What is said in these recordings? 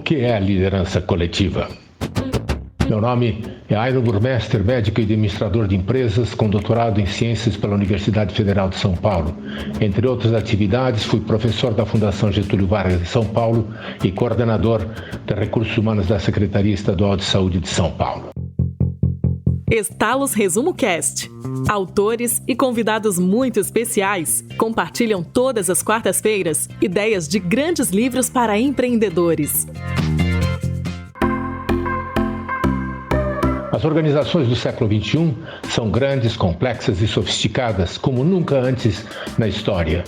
que é a liderança coletiva? Meu nome é Aino Burmester, médico e administrador de empresas com doutorado em ciências pela Universidade Federal de São Paulo. Entre outras atividades, fui professor da Fundação Getúlio Vargas de São Paulo e coordenador de recursos humanos da Secretaria Estadual de Saúde de São Paulo. Estalos Resumo Cast. Autores e convidados muito especiais compartilham todas as quartas-feiras ideias de grandes livros para empreendedores. As organizações do século XXI são grandes, complexas e sofisticadas como nunca antes na história.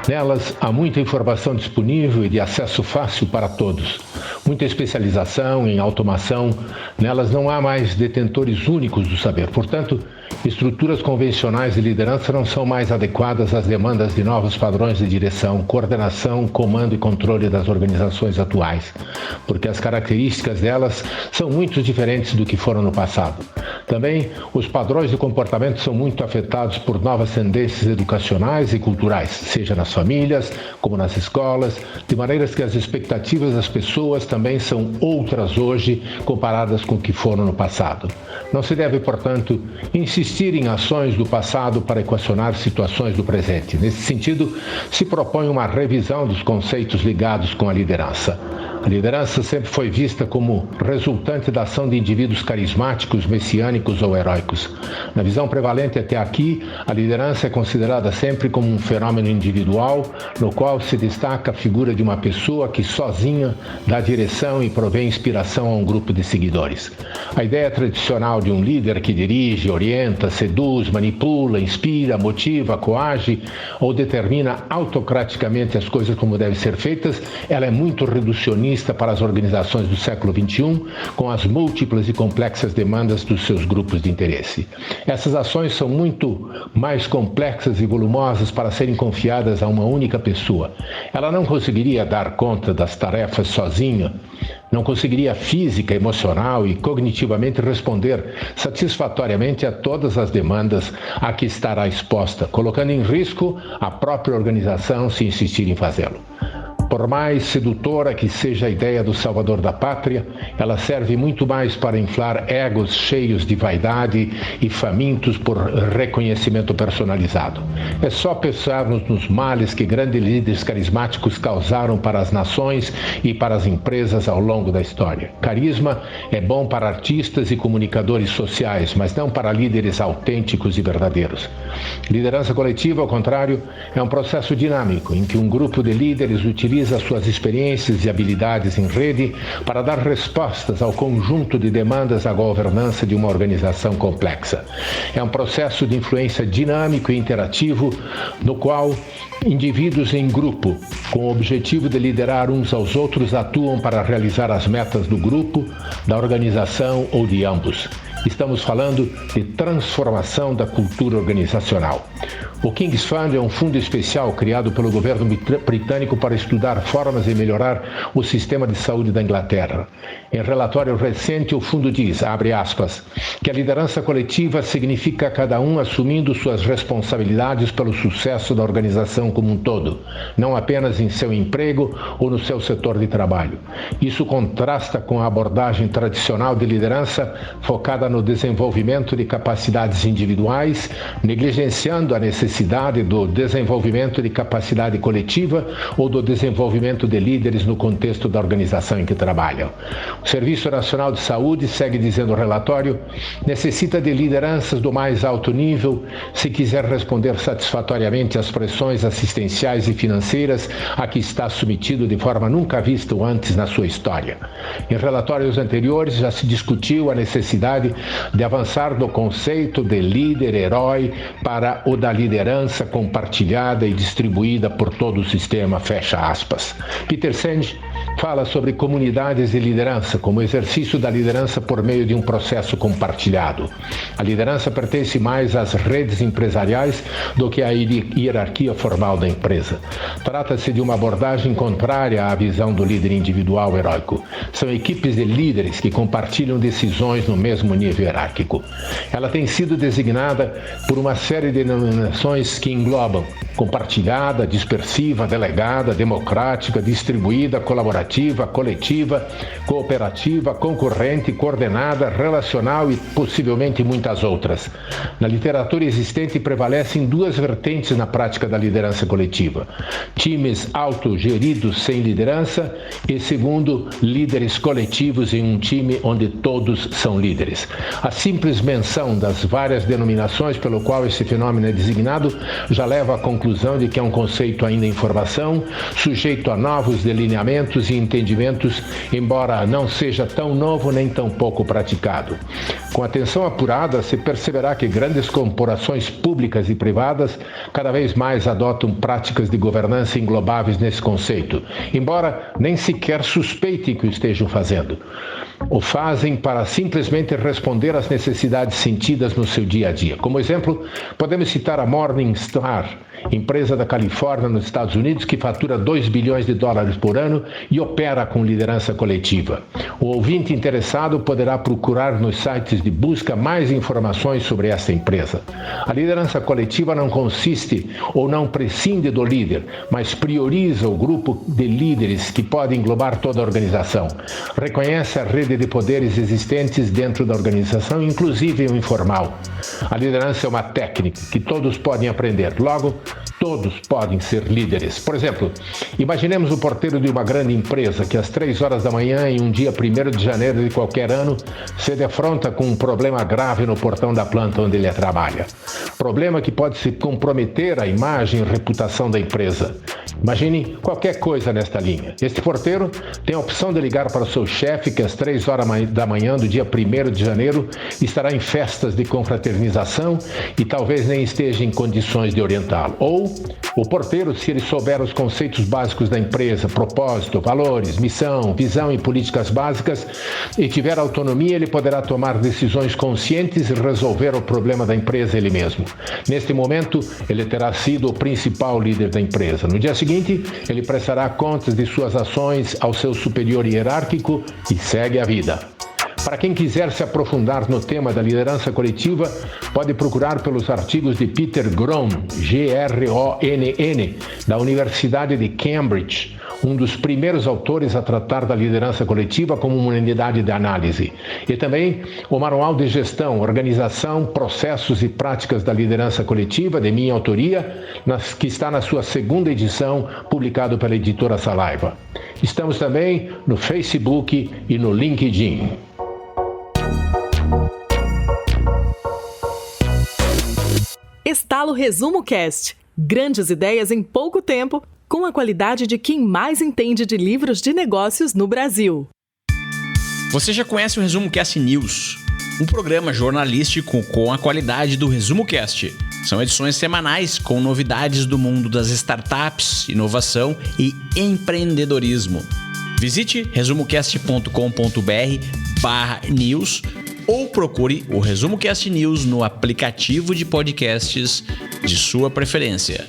Nelas há muita informação disponível e de acesso fácil para todos. Muita especialização em automação. Nelas não há mais detentores únicos do saber. Portanto, estruturas convencionais de liderança não são mais adequadas às demandas de novos padrões de direção, coordenação, comando e controle das organizações atuais, porque as características delas são muito diferentes do que foram no passado. Também, os padrões de comportamento são muito afetados por novas tendências educacionais e culturais, seja nas famílias, como nas escolas, de maneiras que as expectativas das pessoas também são outras hoje comparadas com o que foram no passado. Não se deve, portanto, insistir em ações do passado para equacionar situações do presente. Nesse sentido, se propõe uma revisão dos conceitos ligados com a liderança. A liderança sempre foi vista como resultante da ação de indivíduos carismáticos, messiânicos ou heróicos. Na visão prevalente até aqui, a liderança é considerada sempre como um fenômeno individual, no qual se destaca a figura de uma pessoa que sozinha dá direção e provê inspiração a um grupo de seguidores. A ideia tradicional de um líder que dirige, orienta, seduz, manipula, inspira, motiva, coage ou determina autocraticamente as coisas como devem ser feitas, ela é muito reducionista para as organizações do século XXI, com as múltiplas e complexas demandas dos seus grupos de interesse. Essas ações são muito mais complexas e volumosas para serem confiadas a uma única pessoa. Ela não conseguiria dar conta das tarefas sozinha, não conseguiria física, emocional e cognitivamente responder satisfatoriamente a todas as demandas a que estará exposta, colocando em risco a própria organização se insistir em fazê-lo. Por mais sedutora que seja a ideia do salvador da pátria, ela serve muito mais para inflar egos cheios de vaidade e famintos por reconhecimento personalizado. É só pensarmos nos males que grandes líderes carismáticos causaram para as nações e para as empresas ao longo da história. Carisma é bom para artistas e comunicadores sociais, mas não para líderes autênticos e verdadeiros. Liderança coletiva, ao contrário, é um processo dinâmico em que um grupo de líderes utiliza suas experiências e habilidades em rede para dar respostas ao conjunto de demandas da governança de uma organização complexa. É um processo de influência dinâmico e interativo no qual indivíduos em grupo, com o objetivo de liderar uns aos outros, atuam para realizar as metas do grupo, da organização ou de ambos. Estamos falando de transformação da cultura organizacional. O King's Fund é um fundo especial criado pelo governo britânico para estudar formas de melhorar o sistema de saúde da Inglaterra. Em relatório recente, o fundo diz, abre aspas, que a liderança coletiva significa cada um assumindo suas responsabilidades pelo sucesso da organização como um todo, não apenas em seu emprego ou no seu setor de trabalho. Isso contrasta com a abordagem tradicional de liderança focada no desenvolvimento de capacidades individuais, negligenciando a necessidade do desenvolvimento de capacidade coletiva ou do desenvolvimento de líderes no contexto da organização em que trabalham. O Serviço Nacional de Saúde, segue dizendo o relatório, necessita de lideranças do mais alto nível se quiser responder satisfatoriamente às pressões assistenciais e financeiras a que está submetido de forma nunca vista antes na sua história. Em relatórios anteriores já se discutiu a necessidade de avançar do conceito de líder-herói para o da liderança compartilhada e distribuída por todo o sistema, fecha aspas. Peter Senge fala sobre comunidades de liderança como exercício da liderança por meio de um processo compartilhado. A liderança pertence mais às redes empresariais do que à hierarquia formal da empresa. Trata-se de uma abordagem contrária à visão do líder individual heróico. São equipes de líderes que compartilham decisões no mesmo nível hierárquico. Ela tem sido designada por uma série de denominações que englobam compartilhada, dispersiva, delegada, democrática, distribuída, colaborativa, colaborativa, coletiva, cooperativa, concorrente, coordenada, relacional e possivelmente muitas outras. Na literatura existente prevalecem duas vertentes na prática da liderança coletiva: times autogeridos sem liderança e, segundo, líderes coletivos em um time onde todos são líderes. A simples menção das várias denominações pelo qual esse fenômeno é designado já leva à conclusão de que é um conceito ainda em formação, sujeito a novos delineamentos e entendimentos, embora não seja tão novo nem tão pouco praticado. Com atenção apurada, se perceberá que grandes corporações públicas e privadas cada vez mais adotam práticas de governança englobáveis nesse conceito, embora nem sequer suspeitem que o estejam fazendo. O fazem para simplesmente responder às necessidades sentidas no seu dia a dia. Como exemplo, podemos citar a Morningstar, empresa da Califórnia, nos Estados Unidos, que fatura $2 bilhões por ano e opera com liderança coletiva. O ouvinte interessado poderá procurar nos sites de busca mais informações sobre essa empresa. A liderança coletiva não consiste ou não prescinde do líder, mas prioriza o grupo de líderes que pode englobar toda a organização. Reconhece a rede de poderes existentes dentro da organização, inclusive o informal. A liderança é uma técnica que todos podem aprender. Logo, todos podem ser líderes. Por exemplo, imaginemos o porteiro de uma grande empresa que às 3 horas da manhã, em um dia 1º de janeiro de qualquer ano, se defronta com um problema grave no portão da planta onde ele trabalha. Problema que pode se comprometer a imagem e reputação da empresa. Imagine qualquer coisa nesta linha. Este porteiro tem a opção de ligar para o seu chefe, que às 3 horas da manhã do dia 1º de janeiro estará em festas de confraternização e talvez nem esteja em condições de orientá-lo. Ou o porteiro, se ele souber os conceitos básicos da empresa, propósito, valores, missão, visão e políticas básicas, e tiver autonomia, ele poderá tomar decisões conscientes e resolver o problema da empresa ele mesmo. Neste momento, ele terá sido o principal líder da empresa. No dia seguinte, ele prestará contas de suas ações ao seu superior hierárquico e segue a vida. Para quem quiser se aprofundar no tema da liderança coletiva, pode procurar pelos artigos de Peter Gronn, Gronn, da Universidade de Cambridge, um dos primeiros autores a tratar da liderança coletiva como uma unidade de análise. E também o Manual de Gestão, Organização, Processos e Práticas da Liderança Coletiva, de minha autoria, que está na sua 2ª edição, publicado pela editora Salaiva. Estamos também no Facebook e no LinkedIn. Estalo Resumo Cast. Grandes ideias em pouco tempo, com a qualidade de quem mais entende de livros de negócios no Brasil. Você já conhece o Resumo Cast News, um programa jornalístico com a qualidade do Resumo Cast. São edições semanais com novidades do mundo das startups, inovação e empreendedorismo. Visite resumocast.com.br/news ou procure o Resumo Cast News no aplicativo de podcasts de sua preferência.